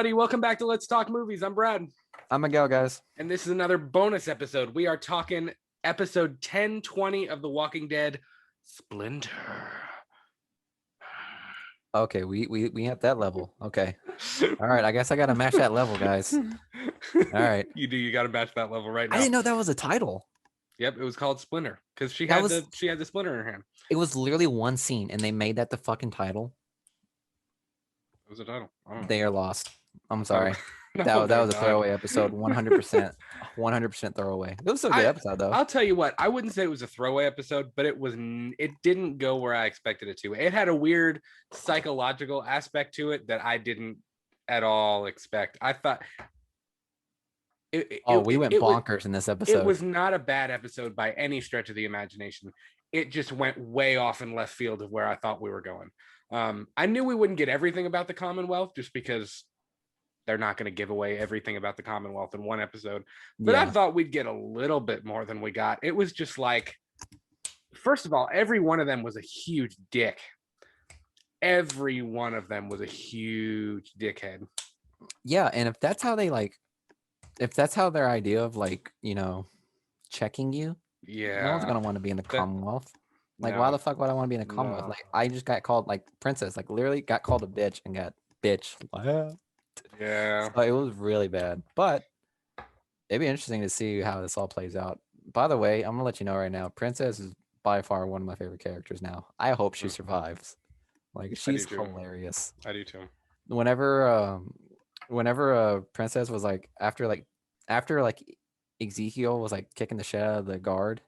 everybody. Welcome back to Let's Talk Movies. I'm Brad. I'm Miguel, guys. And this is another bonus episode. We are talking episode 1020 of The Walking Dead, Splinter. Okay, we have that level. Okay. All right, I guess I got to match that level, guys. All right. You got to match that level right now. I didn't know that was a title. Yep, it was called Splinter because she had the splinter in her hand. It was literally one scene, and they made that the fucking title. It was a title. They are lost. I'm sorry. That was a throwaway episode. 100% throwaway. It was a good episode, though. I'll tell you what. I wouldn't say it was a throwaway episode, but it didn't go where I expected it to. It had a weird psychological aspect to it that I didn't at all expect. I thought. We went bonkers in this episode. It was not a bad episode by any stretch of the imagination. It just went way off in left field of where I thought we were going. I knew we wouldn't get everything about the Commonwealth just because they're not going to give away everything about the Commonwealth in one episode. But I thought we'd get a little bit more than we got. It was just like, first of all, every one of them was a huge dick. Every one of them was a huge dickhead. Yeah, and if that's how their idea of checking you, no one's gonna want to be in the Commonwealth. Why the fuck would I want to be in a Commonwealth? No. I just got called princess, literally got called a bitch and got bitch slapped. Yeah. So it was really bad, but it'd be interesting to see how this all plays out. By the way, I'm gonna let you know right now, Princess is by far one of my favorite characters now. I hope she survives. She's hilarious. I do too. Whenever Princess was after Ezekiel was kicking the shit out of the guard,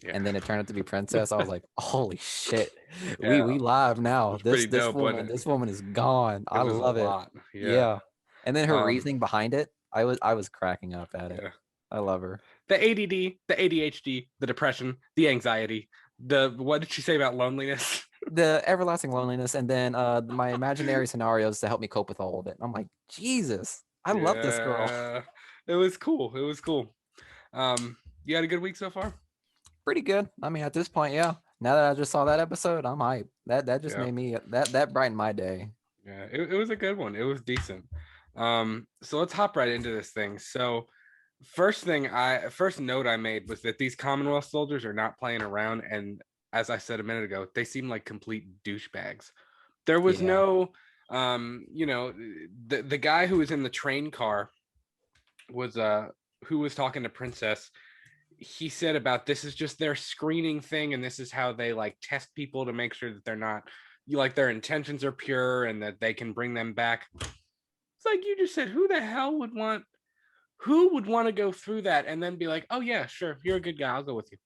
and then it turned out to be Princess, I was like, holy shit. Yeah. We live now. This woman is gone. I love it. Yeah. And then her reasoning behind it, I was cracking up at it. I love her. The ADD, the ADHD, the depression, the anxiety, what did she say about loneliness? The everlasting loneliness, and then my imaginary scenarios to help me cope with all of it. I'm like, Jesus, I love this girl. It was cool. You had a good week so far? Pretty good. I mean, at this point, yeah. Now that I just saw that episode, I'm hyped. That just made me that brightened my day. Yeah, it was a good one. It was decent. So let's hop right into this thing. So first note I made was that these Commonwealth soldiers are not playing around, and as I said a minute ago, they seem like complete douchebags. There was no the guy who was in the train car was who was talking to Princess. He said about this is just their screening thing, and this is how they test people to make sure that they're not their intentions are pure and that they can bring them back. It's like you just said, who would want to go through that and then be like, oh yeah, sure, you're a good guy, I'll go with you.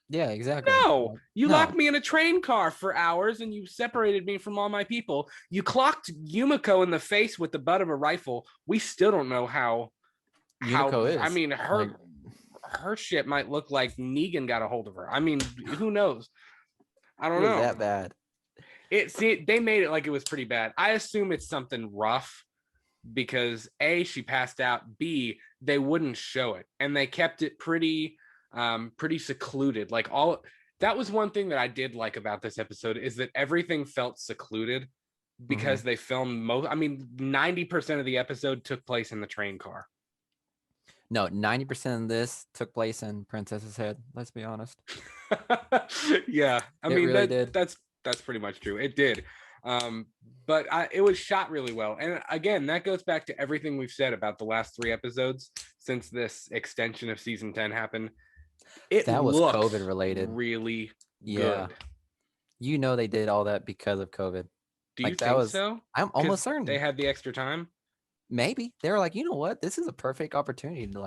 Yeah, exactly. No, you locked me in a train car for hours and you separated me from all my people. You clocked Yumiko in the face with the butt of a rifle. We still don't know how Yumiko is. I mean, her shit might look like Negan got a hold of her. I mean, who knows? I don't know. It was that bad. They made it like it was pretty bad. I assume it's something rough because A, she passed out. B, they wouldn't show it, and they kept it pretty secluded. That was one thing that I did like about this episode is that everything felt secluded because they filmed 90% of the episode took place in the train car. No, 90% of this took place in Princess's head. Let's be honest. Yeah, I mean really did. That's pretty much true. It did, but it was shot really well. And again, that goes back to everything we've said about the last 3 episodes since this extension of season 10 happened. That was COVID related. Really good. They did all that because of COVID. Do you think so? I'm almost certain they had the extra time. Maybe they were like, you know what, this is a perfect opportunity to do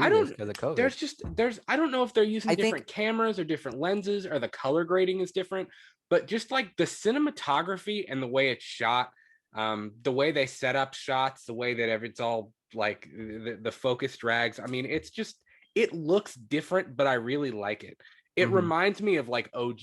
this because of COVID. I don't know if they're using different cameras or different lenses or the color grading is different, but just the cinematography and the way it's shot, the way they set up shots, the way that it's all the focus drags. I mean, it looks different, but I really like it. It reminds me of OG,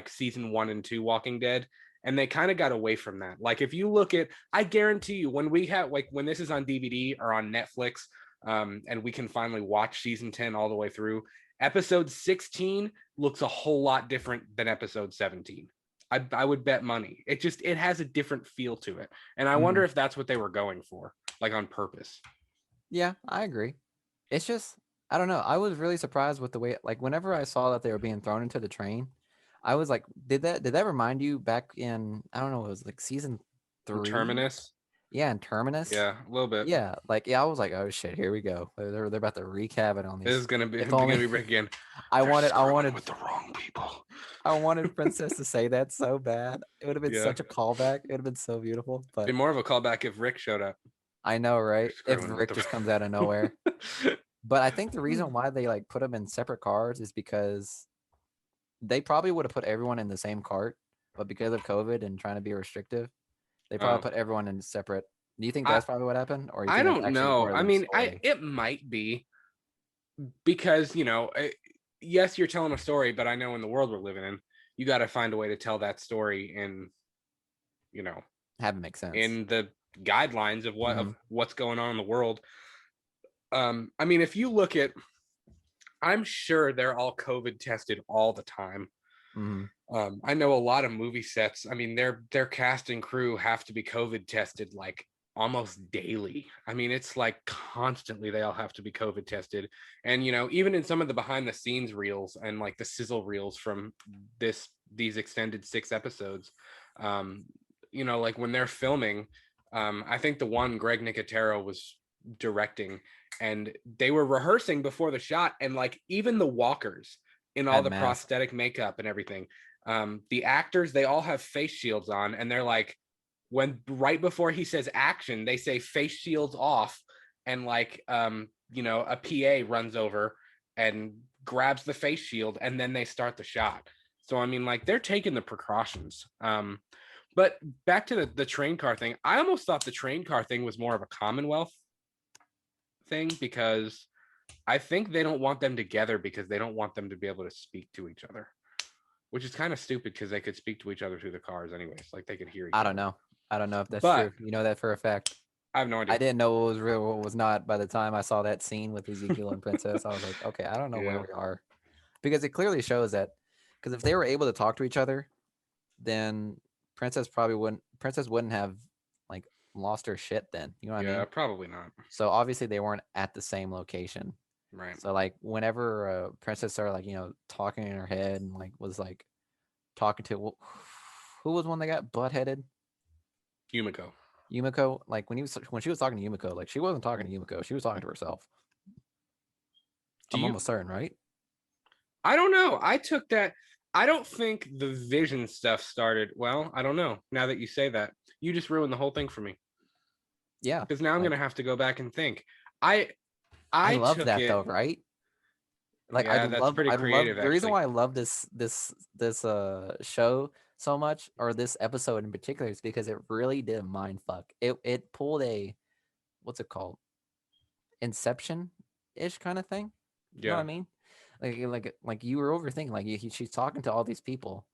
season 1 and 2 Walking Dead. And they kind of got away from that. If you look at, I guarantee you, when we have when this is on DVD or on Netflix, and we can finally watch season 10 all the way through, episode 16 looks a whole lot different than episode 17. I would bet money. It has a different feel to it, and I wonder if that's what they were going for. like on purpose. Yeah, I agree. It's just I don't know. I was really surprised with the way like whenever I saw that they were being thrown into the train, I was like, did that remind you back in I don't know, it was like season And 3? Terminus, Yeah, in Terminus. yeah, a little bit. Yeah, like I was like, oh shit, here we go. They're about to recap it on This these. is gonna If be gonna only be Rick again. I They're wanted I screwing wanted with the wrong people. I wanted Princess to say that so bad. It would have been Yeah, such a callback. It would have been so beautiful. be But more of a callback if Rick showed up. I know, They're right? If screwing with Rick just comes out of nowhere. the. But I think the reason why they like put them in separate cars is because they probably would have put everyone in the same cart, but because of COVID and trying to be restrictive, they probably Oh, put everyone in separate. Do you think I that's probably what happened, or you I think that's don't actually know. part of I the mean, story? it might be because yes, you're telling a story, but I know in the world we're living in, you got to find a way to tell that story in you know Have it make sense. in the guidelines of Hmm. what's going on in the world. I mean, if you look at, I'm sure they're all COVID tested all the time. Hmm. I know a lot of movie sets. I mean, their cast and crew have to be COVID tested like almost daily. I mean, it's like constantly they all have to be COVID tested. And even in some of the behind the scenes reels and like the sizzle reels from these extended 6 episodes, um, like when they're filming, I think the one Greg Nicotero was directing, and they were rehearsing before the shot, and like even the walkers in all Had the mask. prosthetic makeup and everything, the actors, they all have face shields on, and they're like, when right before he says action, they say face shields off, and like a PA runs over and grabs the face shield, and then they start the shot. So I mean, like, they're taking the precautions. But back to the train car thing, I almost thought the train car thing was more of a Commonwealth thing, because I think they don't want them together because they don't want them to be able to speak to each other, which is kind of stupid because they could speak to each other through the cars anyways. Like, they could hear each I don't other. know. I don't know if that's But true. You know that for a fact. I have no I idea. didn't know what was real, what was not. By the time I saw that scene with Ezekiel and Princess, I was like, okay, I don't know where Yeah. we are, because it clearly shows that. Because if they were able to talk to each other, then Princess wouldn't have like lost her shit then. You know what I Yeah, mean? probably not. So obviously they weren't at the same location. Right. So like whenever Princess started like talking in her head and like was like talking to who was one that got butt headed? Yumiko. Yumiko. Like when she was talking to Yumiko, like she wasn't talking to Yumiko, she was talking to herself. Do I'm you? almost certain, right? I don't know. I took that. I don't think the vision stuff started. Well, I don't know. Now that you say that, you just ruined the whole thing for me, Yeah. because now I'm gonna Like have to go back and think. I I I love took that it. though, right? Like Yeah, that's pretty I'd love creative, the reason actually. why I love this show so much, or this episode in particular, is because it really did a mind fuck. It pulled a what's it called? Inception ish kind of thing. You know what Yeah. I mean? Like you were overthinking. Like she's talking to all these people,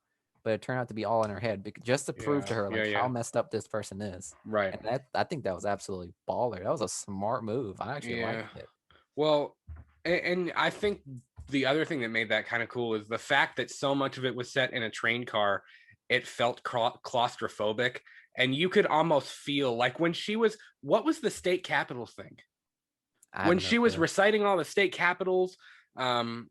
but it turned out to be all in her head, just to prove Yeah. to her Yeah. like how Yeah. messed up this person is. Right. And I think that was absolutely baller. That was a smart move. I actually Yeah. liked it. Well, and I think the other thing that made that kind of cool is the fact that so much of it was set in a train car. It felt claustrophobic, and you could almost feel like when she was, what was the state capitals thing? I have When no she was clue. reciting all the state capitals, um,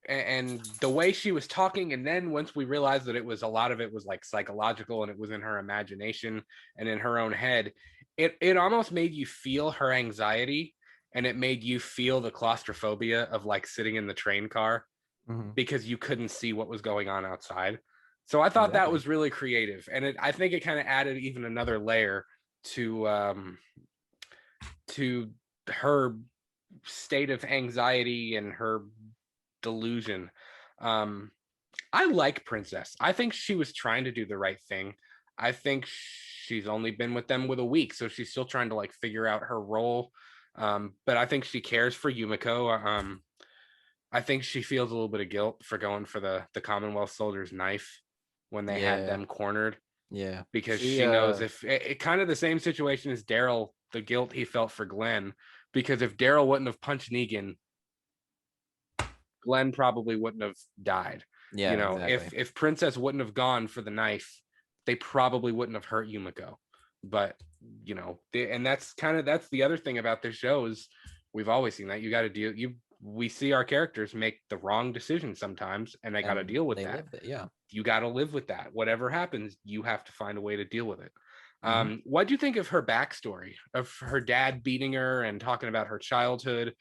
and the way she was talking, and then once we realized that a lot of it was like psychological and it was in her imagination and in her own head, it almost made you feel her anxiety, and it made you feel the claustrophobia of like sitting in the train car Hmm. because you couldn't see what was going on outside. So I thought that Exactly. was really creative, and I think it kind of added even another layer to to her state of anxiety and her delusion. Um, I like Princess. I think she was trying to do the right thing. I think she's only been with them with a week, so she's still trying to like figure out her role. But I think she cares for Yumiko. I think she feels a little bit of guilt for going for the Commonwealth soldiers' knife when they had Yeah. them cornered, Yeah. because She she knows if kind of the same situation as Daryl, the guilt he felt for Glenn, because if Daryl wouldn't have punched Negan, Glenn probably wouldn't have died. yeah, exactly. If Princess wouldn't have gone for the knife, they probably wouldn't have hurt Yumiko. but and that's the other thing about this show is we've always seen that you got to we see our characters make the wrong decisions sometimes, and they got to deal with that. You got to live with that. Whatever happens, you have to find a way to deal with it. What do you think of her backstory of her dad beating her and talking about her childhood?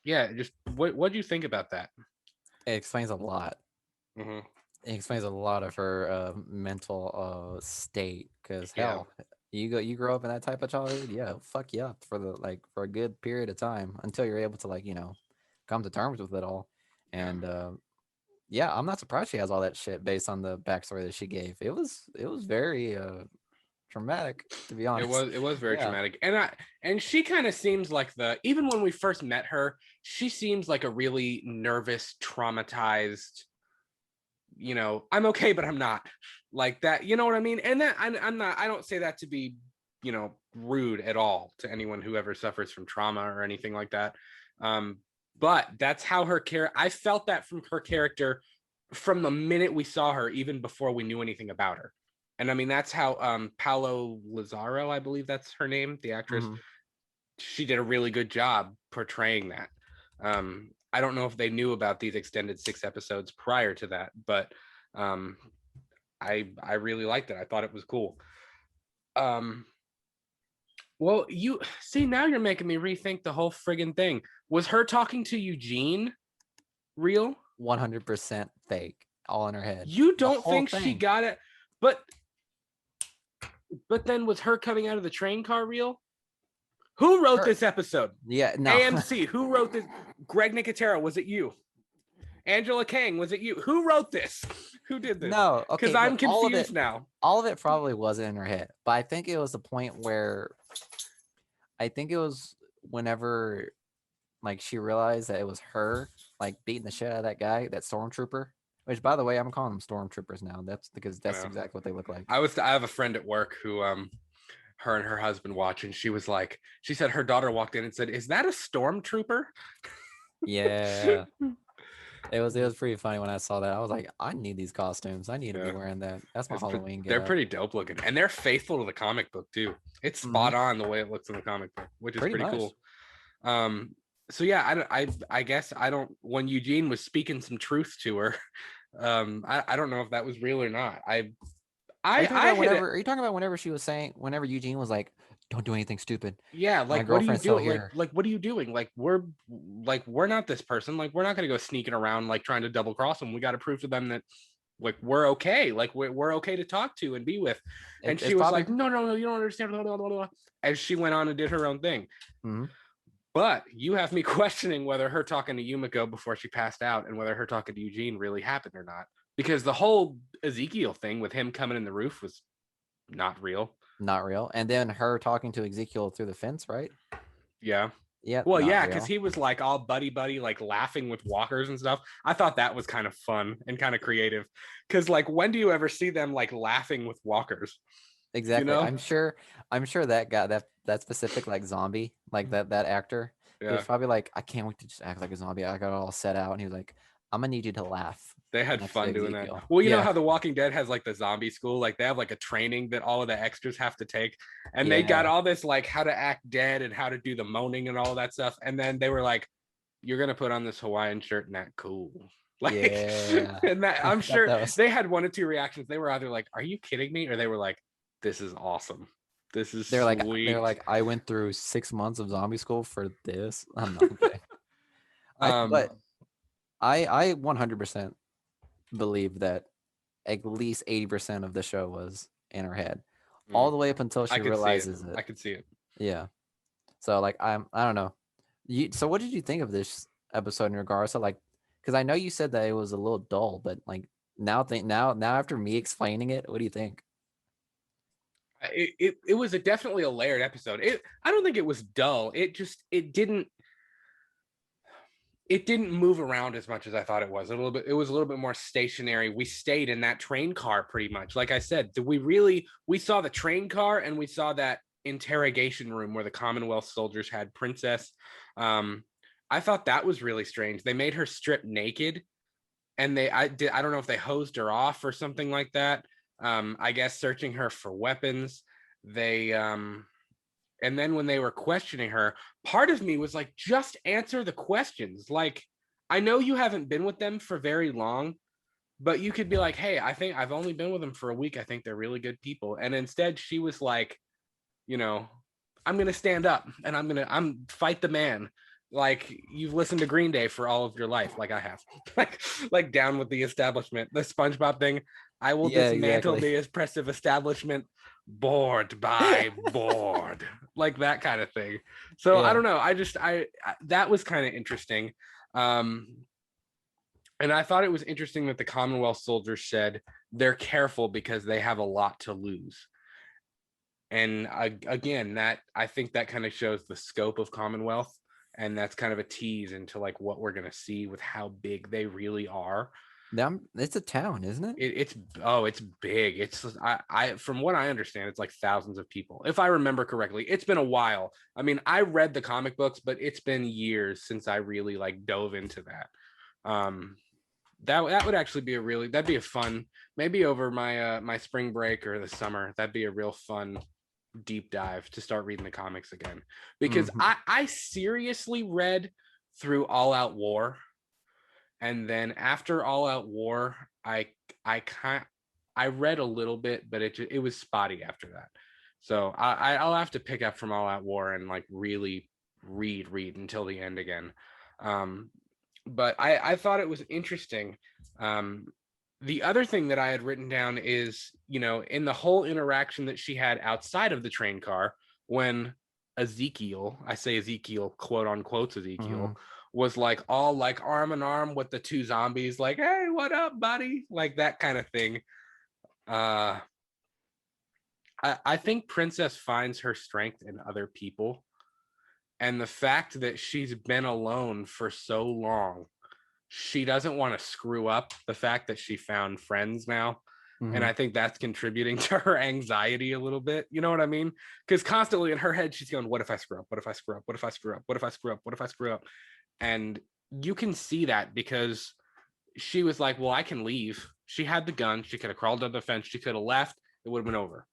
Just what do you think about that? It explains a lot. Mm-hmm. It explains a lot of her mental state. Because hell, you grow up in that type of childhood, fuck you up for a good period of time until you're able to come to terms with it all. And I'm not surprised she has all that shit based on the backstory that she gave. It was very traumatic, to be honest. It was very traumatic. And she kind of seems like even when we first met her, she seems like a really nervous, traumatized, I'm okay, but I'm not, like that. You know what I mean? And that I'm not, I don't say that to be, rude at all to anyone who ever suffers from trauma or anything like that. But that's how I felt that from her character from the minute we saw her, even before we knew anything about her. And I mean, that's how Paolo Lazaro, I believe that's her name, the actress, she did a really good job portraying that. I don't know if they knew about these extended 6 episodes prior to that, but I really liked it. I thought it was cool. Well, you see, now you're making me rethink the whole friggin' thing. Was her talking to Eugene real? 100% fake, all in her head. You don't think she got it? But then was her coming out of the train car real? Who wrote this episode? Yeah, no. AMC, who wrote this? Greg Nicotero, was it you? Angela Kang, was it you? Who wrote this? Who did this? No, okay. Because I'm confused now. All of it probably wasn't in her head, but I think it was the point where whenever like she realized that it was her like beating the shit out of that guy, that stormtrooper. Which, by the way, I'm calling them stormtroopers now. That's because that's exactly what they look like. I have a friend at work who her and her husband watch, and she said her daughter walked in and said, "Is that a stormtrooper?" Yeah. It was pretty funny when I saw that. I was like, I need these costumes. I need to be wearing that. That's my Halloween. They're pretty dope looking, and they're faithful to the comic book too. It's spot on the way it looks in the comic book, which is pretty cool. So yeah, I guess I don't. When Eugene was speaking some truth to her, I don't know if that was real or not. Are you talking about whenever she was saying, whenever Eugene was like, "Don't do anything stupid." Yeah, like what are you doing? Like what are you doing? Like we're not this person. Like we're not gonna go sneaking around like trying to double cross them. We got to prove to them that like we're okay. Like we're okay to talk to and be with. And she was like, no, you don't understand. Blah, blah, blah, blah. As she went on and did her own thing. Mm-hmm. But you have me questioning whether her talking to Yumiko before she passed out and whether her talking to Eugene really happened or not. Because the whole Ezekiel thing with him coming in the roof was not real. Not real. And then her talking to Ezekiel through the fence, right? Yeah. Yeah. Well, yeah, because he was like all buddy, like laughing with walkers and stuff. I thought that was kind of fun and kind of creative. Because like, when do you ever see them like laughing with walkers? Exactly. You know? I'm sure that guy, that specific like zombie, like that actor, he was probably like, I can't wait to just act like a zombie. I got it all set out, and he was like, I'm gonna need you to laugh. They had fun doing that. Well, you know how The Walking Dead has like the zombie school, like they have like a training that all of the extras have to take, and they got all this like how to act dead and how to do the moaning and all that stuff. And then they were like, "You're gonna put on this Hawaiian shirt and act cool." Like, and that I'm sure they had 1 or 2 reactions. They were either like, "Are you kidding me?" or they were like, "This is awesome. This is sweet." They're like, I went through 6 months of zombie school for this. I'm not okay. But I 100% believe that at least 80% of the show was in her head, all the way up until she realizes it. I could see it. Yeah. So like I don't know. So what did you think of this episode in regards to like? Because I know you said that it was a little dull, but like now after me explaining it, what do you think? It was definitely a layered episode. I don't think it was dull. It didn't move around as much as I thought it was. It was a little bit more stationary. We stayed in that train car pretty much. Like I said, we saw the train car and we saw that interrogation room where the Commonwealth soldiers had Princess. I thought that was really strange. They made her strip naked, and I don't know if they hosed her off or something like that. I guess searching her for weapons. They and then when they were questioning her, part of me was like, just answer the questions. Like, I know you haven't been with them for very long, but you could be like, hey, I think I've only been with them for a week. I think they're really good people. And instead she was like, you know, I'm gonna stand up and I'm fight the man. Like, you've listened to Green Day for all of your life, like I have. like down with the establishment. The SpongeBob thing. I will Yeah, dismantle exactly. the oppressive establishment, board by board, like that kind of thing. So I Yeah. don't know. I that was kind of interesting. Um, and I thought it was interesting that the Commonwealth soldiers said they're careful because they have a lot to lose. And again, that I think that kind of shows the scope of Commonwealth, and that's kind of a tease into like what we're gonna see with how big they really are. It's a town, isn't it? It's big. It's I from what I understand, it's like thousands of people, if I remember correctly. It's been a while. I mean, I read the comic books, but it's been years since I really like dove into that. Um, that would actually be that'd be a fun, maybe over my my spring break or the summer. That'd be a real fun deep dive to start reading the comics again, because Mm-hmm. I seriously read through All Out War, and then after All Out War, I kind I read a little bit, but it was spotty after that. So I'll have to pick up from All Out War and like really read until the end again. Um, but I thought it was interesting. Um, the other thing that I had written down is, you know, in the whole interaction that she had outside of the train car, when Ezekiel, I say Ezekiel, quote unquote Mm-hmm. Ezekiel, was like all like arm in arm with the two zombies, like, hey, what up, buddy? Like that kind of thing. Uh, I think Princess finds her strength in other people. And the fact that she's been alone for so long, she doesn't want to screw up the fact that she found friends now. And Mm-hmm. I think that's contributing to her anxiety a little bit. You know what I mean? Because constantly in her head, she's going, what if I screw up? What if I screw up? What if I screw up? What if I screw up? What if I screw up? And you can see that because she was like, well, I can leave. She had the gun. She could have crawled under the fence. She could have left. It would have been over.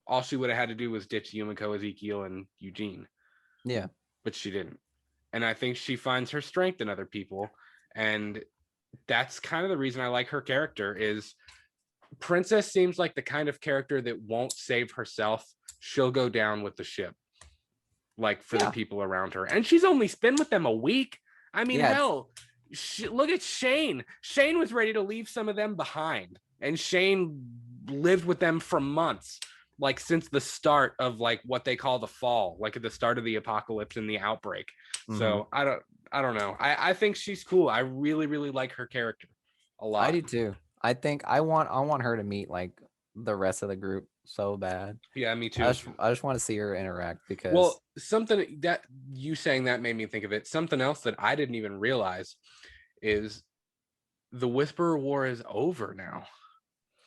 All she would have had to do was ditch Yumiko, Ezekiel, and Eugene. Yeah. But she didn't. And I think she finds her strength in other people. And that's kind of the reason I like her character. Is Princess seems like the kind of character that won't save herself. She'll go down with the ship, like for the Yeah. people around her. And she's only been with them a week. I mean, Yeah. hell, look at Shane. Shane was ready to leave some of them behind, and Shane lived with them for months, like since the start of like what they call the fall, like at the start of the apocalypse and the outbreak. Mm-hmm. So I don't know. I think she's cool. I really like her character a I lot. do too. I think I want her to meet like the rest of the group so bad. Yeah, me I too. just I just want to see her interact because Well, something that you saying that made me think of it. Something else that I didn't even realize is the Whisperer War is over now.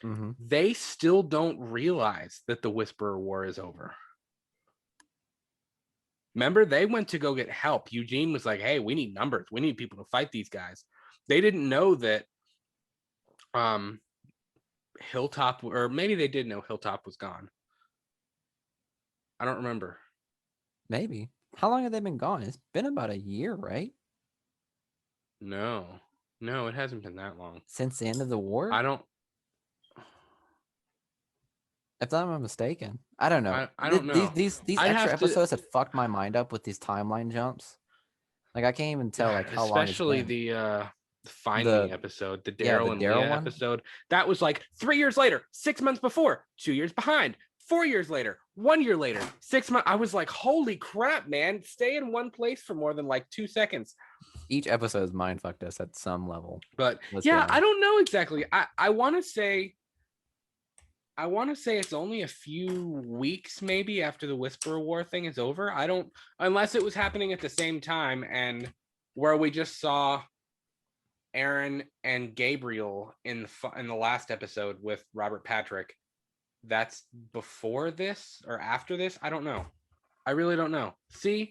mm-hmm. They still don't realize that the Whisperer War is over. Remember, they went to go get help. Eugene was like, hey, we need numbers. We need people to fight these guys. They didn't know that um Hilltop, or maybe they did know Hilltop was gone. I don't remember. Maybe. How long have they been gone? It's been about a year, right? No. No, it hasn't been that long. Since the end of the war? I don't If I'm not mistaken. I don't know. I don't These know. these these I'd extra have to, episodes had fucked my mind up with these timeline jumps. Like I can't even tell like how long it's especially been. the Find Me The episode, the yeah, the Daryl and Daryl Leah one. episode. That was like 3 years later, 6 months before, 2 years behind, 4 years later, 1 year later, 6 months. I was like, holy crap, man. Stay in one place for more than like 2 seconds. Each episode has mind fucked us at some level. But Let's be yeah, I honest. don't know exactly. I want to say it's only a few weeks maybe after the Whisperer War thing is over. I don't, unless it was happening at the same time, and where we just saw Aaron and Gabriel in the last episode with Robert Patrick. That's before this or after this. I don't know. I really don't know. See,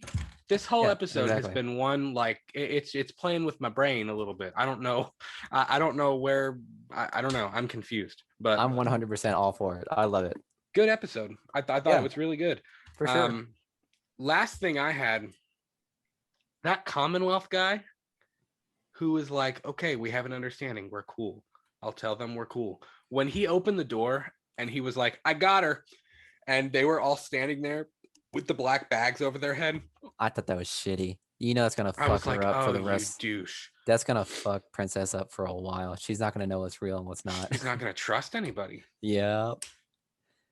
This whole Yeah, episode has exactly. been one like it's playing with my brain a little bit. I don't know. I don't know where. I don't know. I'm confused. But I'm 100% all for it. I love it. good episode. I thought it Yeah, was really good. for sure. Last thing I had, that Commonwealth guy who was like, okay, we have an understanding. We're cool. I'll tell them we're cool. When he opened the door and he was like, I got her. And they were all standing there with the black bags over their head. I thought that was shitty. You know, it's gonna I fuck was her like, up for oh, the you rest. douche. That's gonna fuck Princess up for a while. She's not gonna know what's real and what's not. He's not going to trust anybody. Yeah,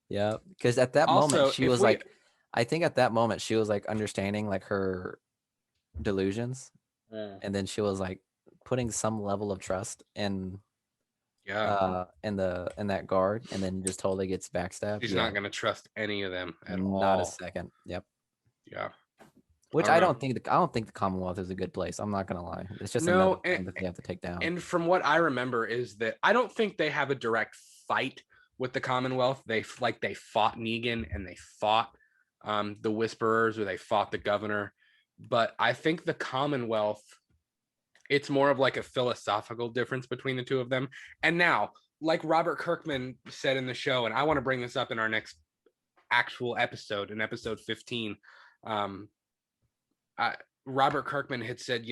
yeah. Because at that moment, Also, she if was we, like, I think at that moment she was like understanding like her delusions, and then she was like putting some level of trust yeah, in that guard, and then just totally gets backstabbed. she's Yeah, not going to trust any of them at not a all. second. Yep. Yeah. I Which don't know. I don't think the Commonwealth is a good place. I'm not gonna lie. It's just another No, thing that they have to take down. and from what I remember is that I don't think they have a direct fight with the Commonwealth. They fought Negan and they fought the Whisperers, or they fought the governor. But I think the Commonwealth, it's more of like a philosophical difference between the two of them. And now, like Robert Kirkman said in the show, and I want to bring this up in our next actual episode, in episode 15. Um, Robert Kirkman had said,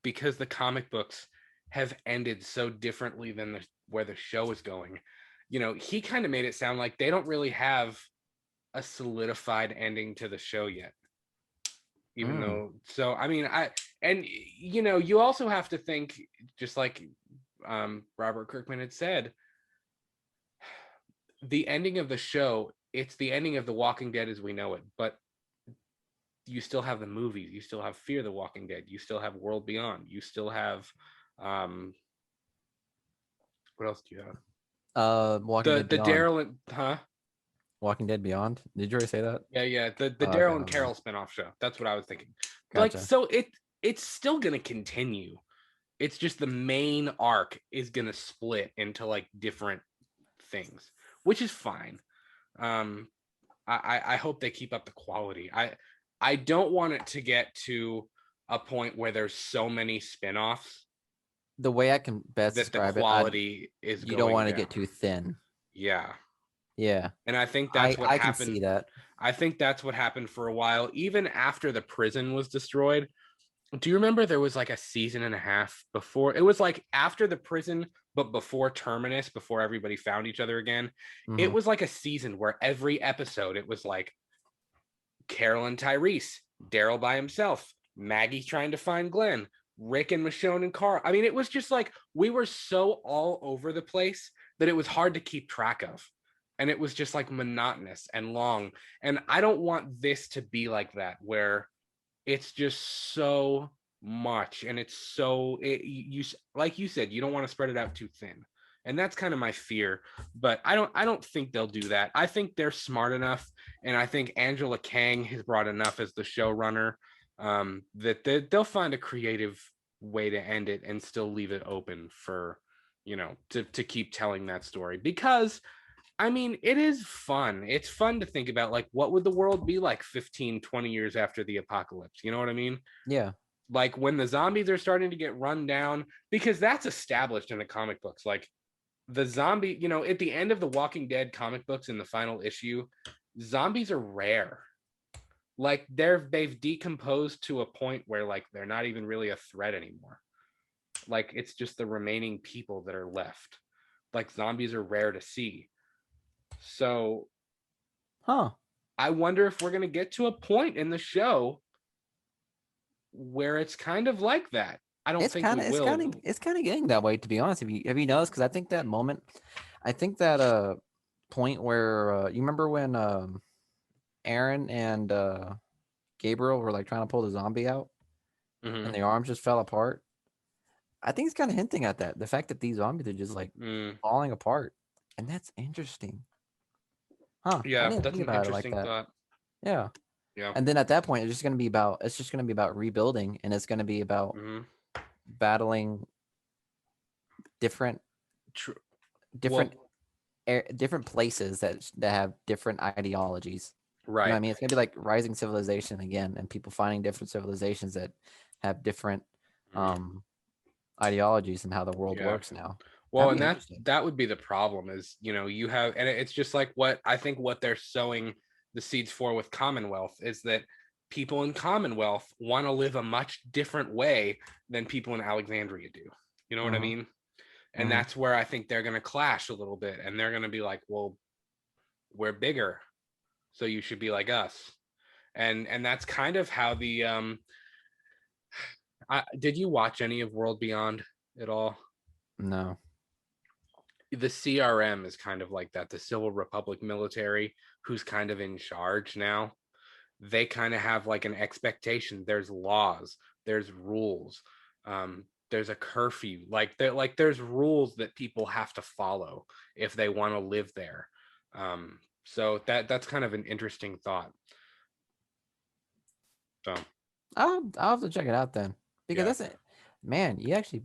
because the comic books have ended so differently than where the show is going, he kind of made it sound like they don't really have a solidified ending to the show yet. Even Mm. though, so I mean, you also have to think, just like Robert Kirkman had said, the ending of the show, it's the ending of The Walking Dead as we know it, but you still have the movies, you still have Fear the Walking Dead, you still have World Beyond, you still have um what else do you have? Walking The Dead Beyond. Daryl and Walking Dead Beyond. Did you already say that? yeah, the Oh, okay, Daryl and never mind. Carol spinoff show. That's what I was thinking. Like, Gotcha. so it's still gonna continue. It's just the main arc is gonna split into like different things, which is fine. Um, I hope they keep up the quality. I don't want it to get to a point where there's so many spinoffs The way I can best that the describe it, quality is you don't going want to down. get too thin. Yeah. Yeah, And I think that's what I can see happened. that. I think that's what happened for a while, even after the prison was destroyed. Do you remember there was like a season and a half before? It was like after the prison, but before Terminus, before everybody found each other again. It Hmm. was like a season where every episode it was like Carol and Tyrese, Daryl by himself, Maggie trying to find Glenn, Rick and Michonne and Carl. I mean, it was just like we were so all over the place that it was hard to keep track of. And it was just like monotonous and long. And I don't want this to be like that, where it's just so much and it's so you like you said, you don't want to spread it out too thin, and that's kind of my fear. But I don't think they'll do that. I think they're smart enough, and I think Angela Kang has brought enough as the showrunner, that they'll find a creative way to end it and still leave it open for to keep telling that story. Because I mean, it is fun. It's fun to think about, like, what would the world be like 15, 20 years after the apocalypse? You know what I mean? Yeah. Like when the zombies are starting to get run down, because that's established in the comic books. Like the zombie, at the end of the Walking Dead comic books in the final issue, zombies are rare. Like they've decomposed to a point where like they're not even really a threat anymore. Like it's just the remaining people that are left. Like zombies are rare to see. So Huh. I wonder if we're going to get to a point in the show where it's kind of like that. I don't think we will. It's kind of getting that way, to be honest. Have you noticed? Because I think that moment, I think that point where you remember when Aaron and Gabriel were like trying to pull the zombie out and Mm-hmm. the arms just fell apart. I think it's kind of hinting at that. The fact that these zombies are just like falling apart. And that's interesting. Huh. I Yeah, didn't that's think an about it like interesting that. thought. Yeah. Yeah. And then at that point, it's just gonna be about rebuilding, and it's gonna be about Mm-hmm. battling different different Well, different places that have different ideologies. You know what Right. I mean? It's gonna be like rising civilization again, and people finding different civilizations that have different Mhm. um ideologies and how the world Yeah. works now. Well, That'd and be interesting. that would be the problem is, you have, and it's just like what I think what they're sowing the seeds for with Commonwealth is that people in Commonwealth want to live a much different way than people in Alexandria do. You know what I Mm-hmm. mean? And Mm-hmm. that's where I think they're going to clash a little bit, and they're going to be like, well, we're bigger, so you should be like us. And that's kind of how the did you watch any of World Beyond at all? No. The CRM is kind of like that, the Civil Republic military, who's kind of in charge now. They kind of have like an expectation. There's laws, there's rules, there's a curfew. There's rules that people have to follow if they want to live there. So that's kind of an interesting thought. So I'll have to check it out then. Because yeah. that's it. Man, you actually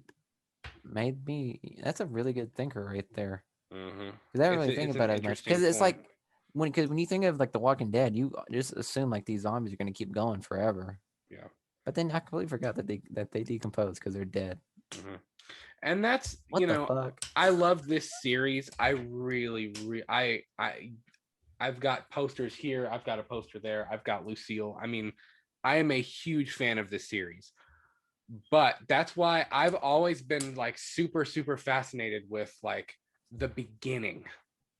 made me that's a really good thinker right there. Hmm. Because I don't It's really think it's an about it as much. interesting Because it's point. like when you think of like The Walking Dead, you just assume like these zombies are gonna keep going forever. Yeah. But then I completely forgot that they decompose because they're dead. Hmm. And that's, What the fuck? I love this series. I really, I've got posters here. I've got a poster there. I've got Lucille. I mean, I am a huge fan of this series, but that's why I've always been like super, super fascinated with like the beginning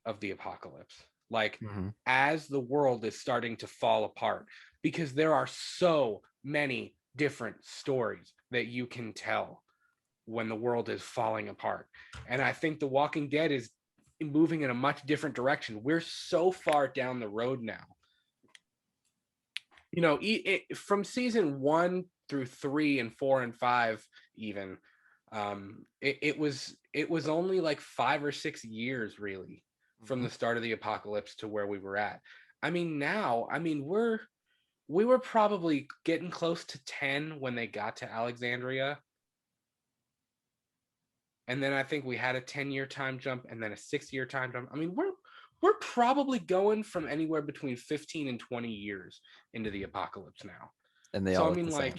of the apocalypse. Like Mm-hmm. as the world is starting to fall apart, because there are so many different stories that you can tell when the world is falling apart. And I think The Walking Dead is moving in a much different direction. We're so far down the road now. From season 1 through 3 and 4 and 5, even, it was only like 5 or 6 years really from Mm-hmm. the start of the apocalypse to where we were at. I mean, now, I mean, we were probably getting close to 10 when they got to Alexandria. And then I think we had a 10-year time jump and then a 6-year time jump. I mean, we're probably going from anywhere between 15 and 20 years into the apocalypse now. And they So all I look mean, the same.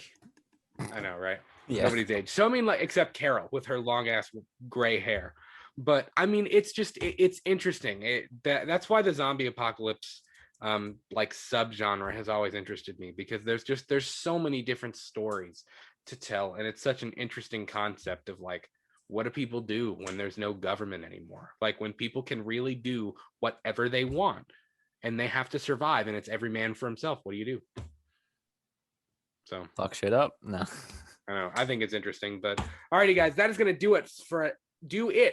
like, I know, right? Yeah. Nobody's aged. So I mean, like, except Carol with her long ass gray hair. But I mean, it's just it's interesting. That's why the zombie apocalypse like subgenre has always interested me, because there's so many different stories to tell, and it's such an interesting concept of like, what do people do when there's no government anymore? Like when people can really do whatever they want and they have to survive, and it's every man for himself. What do you do? So Fuck shit up. No. I don't know. I think it's interesting. But alrighty, guys, that is gonna do it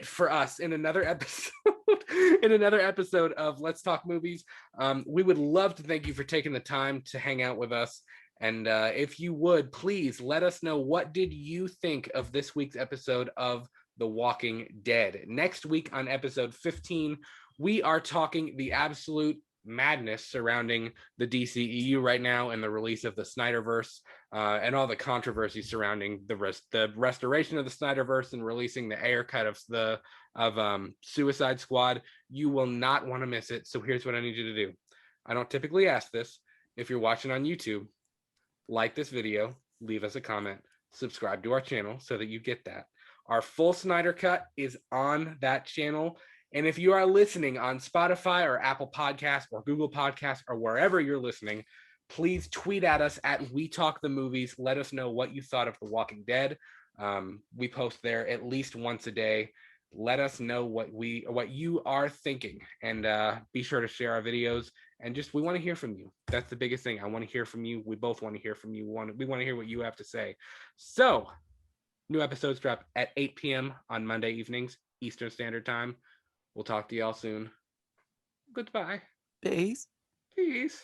for us in another episode. In another episode of Let's Talk Movies. We would love to thank you for taking the time to hang out with us. And if you would, please let us know, what did you think of this week's episode of The Walking Dead? Next week on episode 15, we are talking the absolute madness surrounding the DCEU right now and the release of the Snyderverse, and all the controversy surrounding the restoration of the Snyderverse and releasing the Ayer cut of Suicide Squad. You will not want to miss it. So here's what I need you to do. I don't typically ask this. If you're watching on YouTube, like this video, leave us a comment, subscribe to our channel so that you get that. Our full Snyder cut is on that channel. And if you are listening on Spotify or Apple Podcasts or Google Podcasts or wherever you're listening, please tweet at us at We Talk the Movies. Let us know what you thought of The Walking Dead. We post there at least once a day. Let us know what you are thinking, and be sure to share our videos. And just, we want to hear from you. That's the biggest thing. I want to hear from you. We both want to hear from you. We want to hear what you have to say. So, new episodes drop at 8 p.m. on Monday evenings, Eastern Standard Time. We'll talk to y'all soon. Goodbye. Peace. Peace.